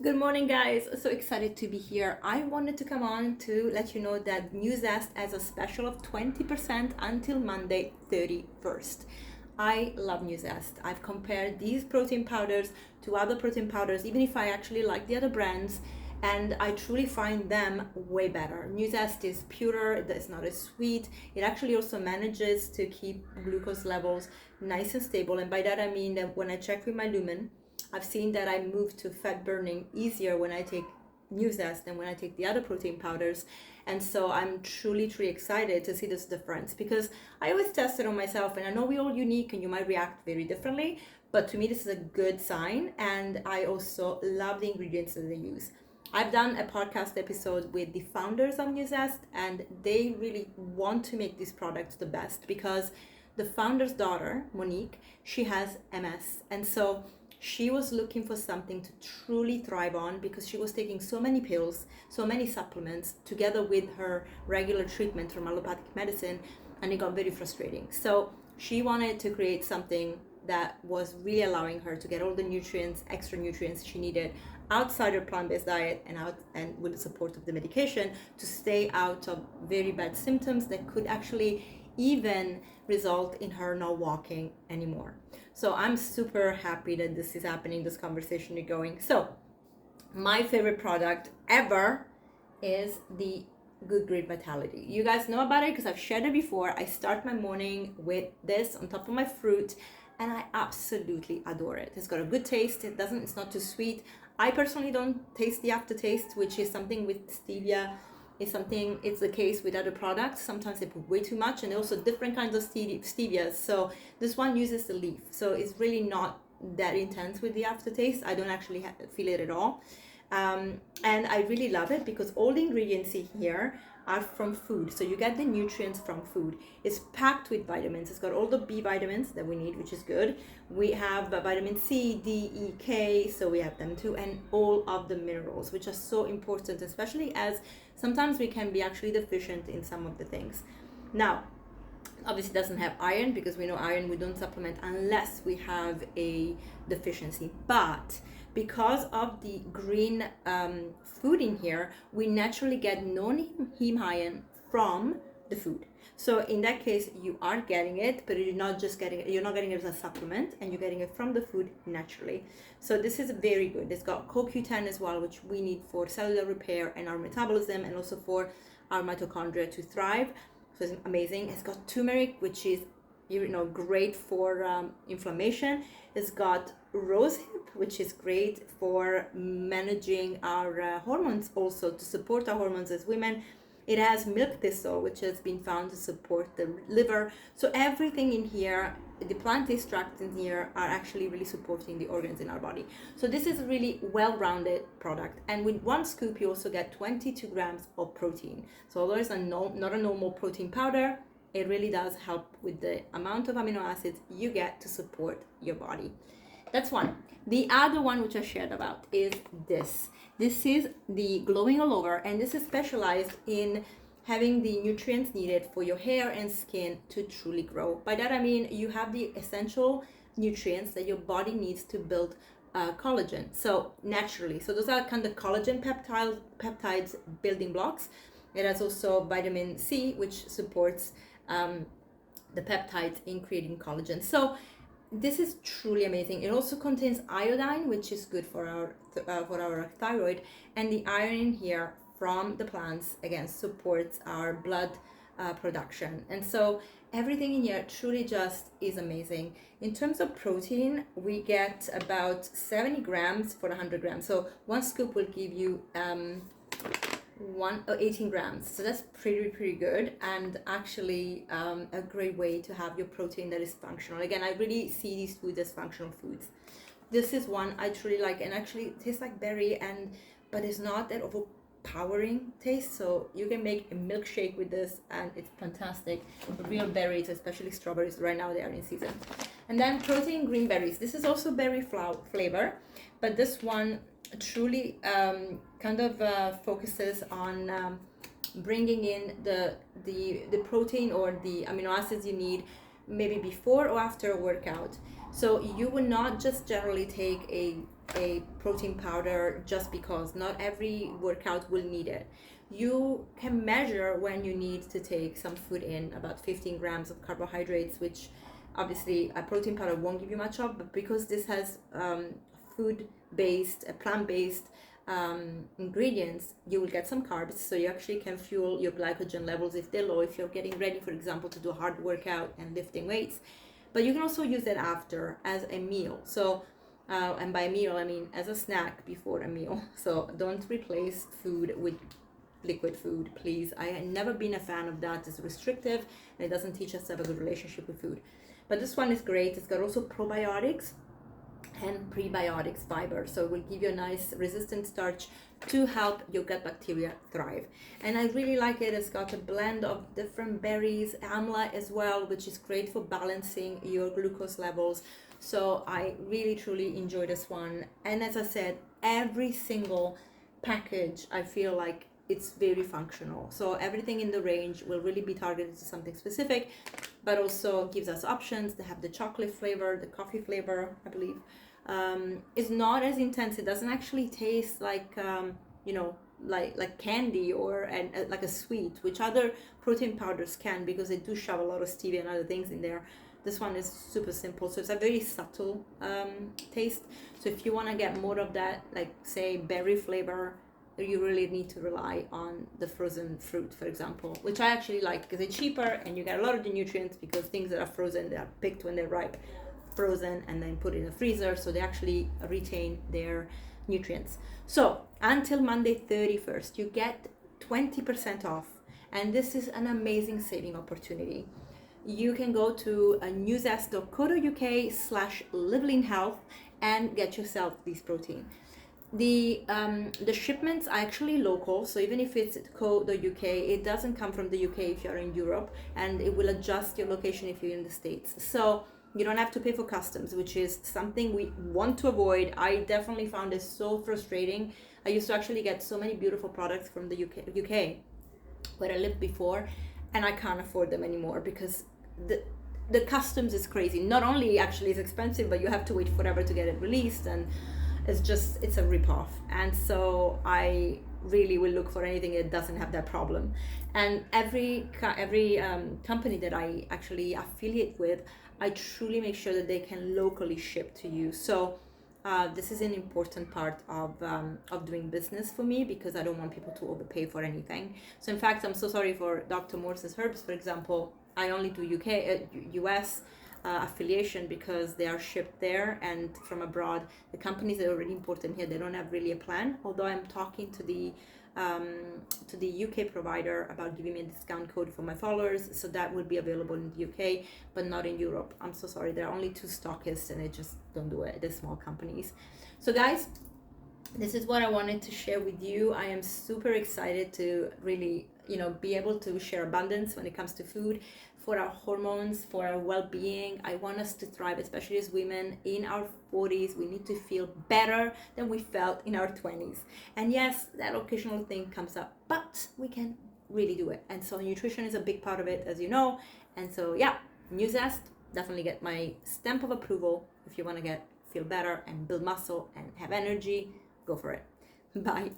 Good morning, guys. So excited to be here. I wanted to come on to let you know that New Zest has a special of 20% until Monday 31st. I love New Zest. I've compared these protein powders to other protein powders, even if I actually like the other brands, and I truly find them way better. New Zest is purer, it's not as sweet. It actually also manages to keep glucose levels nice and stable. And by that I mean that when I check with my Lumen, I've seen that I move to fat burning easier when I take New Zest than when I take the other protein powders. And so I'm truly excited to see this difference because I always test it on myself, and I know we're all unique and you might react very differently, but to me this is a good sign. And I also love the ingredients that they use. I've done a podcast episode with the founders of New Zest, and they really want to make this product the best because the founder's daughter, Monique, she has MS. And so she was looking for something to truly thrive on because she was taking so many pills, so many supplements together with her regular treatment from allopathic medicine, and it got very frustrating. So she wanted to create something that was really allowing her to get all the nutrients, extra nutrients she needed outside her plant-based diet and with the support of the medication to stay out of very bad symptoms that could actually even result in her not walking anymore. So I'm super happy that this is happening, this conversation is going. So my favorite product ever is the Good Grid Vitality. You guys know about it because I've shared it before. I start my morning with this on top of my fruit, and I absolutely adore it. It's got a good taste. It's not too sweet. I personally don't taste the aftertaste, which is something with stevia. It's the case with other products. Sometimes they put way too much, and also different kinds of stevia. So this one uses the leaf. So it's really not that intense with the aftertaste. I don't actually feel it at all. And I really love it because all the ingredients in here are from food. So you get the nutrients from food. It's packed with vitamins. It's got all the B vitamins that we need, which is good. We have vitamin C, D, E, K, so we have them too, and all of the minerals, which are so important, especially as sometimes we can be actually deficient in some of the things. Now, obviously it doesn't have iron because we know iron we don't supplement unless we have a deficiency, but because of the green food in here, we naturally get non-heme iron from the food. So in that case, you are getting it, but you're not getting it as a supplement, and you're getting it from the food naturally. So this is very good. It's got CoQ10 as well, which we need for cellular repair and our metabolism, and also for our mitochondria to thrive. So it's amazing. It's got turmeric, which is great for inflammation. It's got rosehip, which is great for managing our hormones, also to support our hormones as women. It has milk thistle, which has been found to support the liver. So everything in here, the plant extracts in here are actually really supporting the organs in our body. So this is a really well-rounded product. And with one scoop, you also get 22 grams of protein. So although it's not a normal protein powder, it really does help with the amount of amino acids you get to support your body. That's one. The other one which I shared about is this. This is the Glowing All Over, and this is specialized in having the nutrients needed for your hair and skin to truly grow. By that I mean you have the essential nutrients that your body needs to build collagen. So naturally, so those are kind of collagen peptides building blocks. It has also vitamin C, which supports the peptides in creating collagen. So this is truly amazing. It also contains iodine, which is good for our thyroid, and the iron in here from the plants again supports our blood production. And so everything in here truly just is amazing. In terms of protein, we get about 70 grams for 100 grams. So one scoop will give you 18 grams, so that's pretty good, and actually a great way to have your protein that is functional. Again, I really see these foods as functional foods. This is one I truly like, and actually it tastes like berry, but it's not that overpowering taste, so you can make a milkshake with this and it's fantastic. Real berries, especially strawberries, right now they are in season. And then protein green berries. This is also berry flavor, but this one truly focuses on bringing in the protein or the amino acids you need maybe before or after a workout. So you would not just generally take a a protein powder just because. Not every workout will need it. You can measure when you need to take some food in, about 15 grams of carbohydrates, which obviously a protein powder won't give you much of, but because this has food-based, plant-based ingredients, you will get some carbs, so you actually can fuel your glycogen levels if they're low, if you're getting ready, for example, to do a hard workout and lifting weights. But you can also use that after as a meal. So and by meal I mean as a snack before a meal. So don't replace food with liquid food, please. I have never been a fan of that. It's restrictive and it doesn't teach us to have a good relationship with food. But this one is great. It's got also probiotics and prebiotics fiber, so it will give you a nice resistant starch to help your gut bacteria thrive. And I really like it. It's got a blend of different berries, amla as well, which is great for balancing your glucose levels. So I really truly enjoy this one. And as I said, every single package I feel like it's very functional. So everything in the range will really be targeted to something specific, but also gives us options. They have the chocolate flavor, the coffee flavor, I believe. It's not as intense. It doesn't actually taste like like candy or like a sweet, which other protein powders can, because they do shove a lot of stevia and other things in there. This one is super simple, so it's a very subtle taste. So if you want to get more of that, like say berry flavor, you really need to rely on the frozen fruit, for example, which I actually like because it's cheaper and you get a lot of the nutrients, because things that are frozen, they are picked when they're ripe, frozen, and then put in the freezer, so they actually retain their nutrients. So until Monday 31st, you get 20% off, and this is an amazing saving opportunity. You can go to newzest.co.uk/livelinhealth and get yourself this protein. The shipments are actually local, so even if it's co.uk, it doesn't come from the UK if you're in Europe, and it will adjust your location if you're in the States. So you don't have to pay for customs, which is something we want to avoid. I definitely found it so frustrating. I used to actually get so many beautiful products from the UK where I lived before, and I can't afford them anymore because the customs is crazy. Not only actually it's expensive, but you have to wait forever to get it released, and it's a ripoff. And so I really will look for anything that doesn't have that problem. And every company that I actually affiliate with, I truly make sure that they can locally ship to you. So this is an important part of doing business for me, because I don't want people to overpay for anything. So in fact, I'm so sorry for Dr. Morse's Herbs, for example. I only do US affiliation because they are shipped there, and from abroad the companies that are already imported here, they don't have really a plan, although I'm talking to the UK provider about giving me a discount code for my followers, so that would be available in the UK but not in Europe. I'm so sorry, there are only 2 stockists and they just don't do it, the small companies. So guys, this is what I wanted to share with you. I am super excited to really be able to share abundance when it comes to food, for our hormones, for our well-being. I want us to thrive, especially as women in our 40s. We need to feel better than we felt in our 20s. And yes, that occasional thing comes up, but we can really do it. And so nutrition is a big part of it, as you know. And so yeah, Newzest, definitely get my stamp of approval if you want to feel better and build muscle and have energy. Go for it. Bye.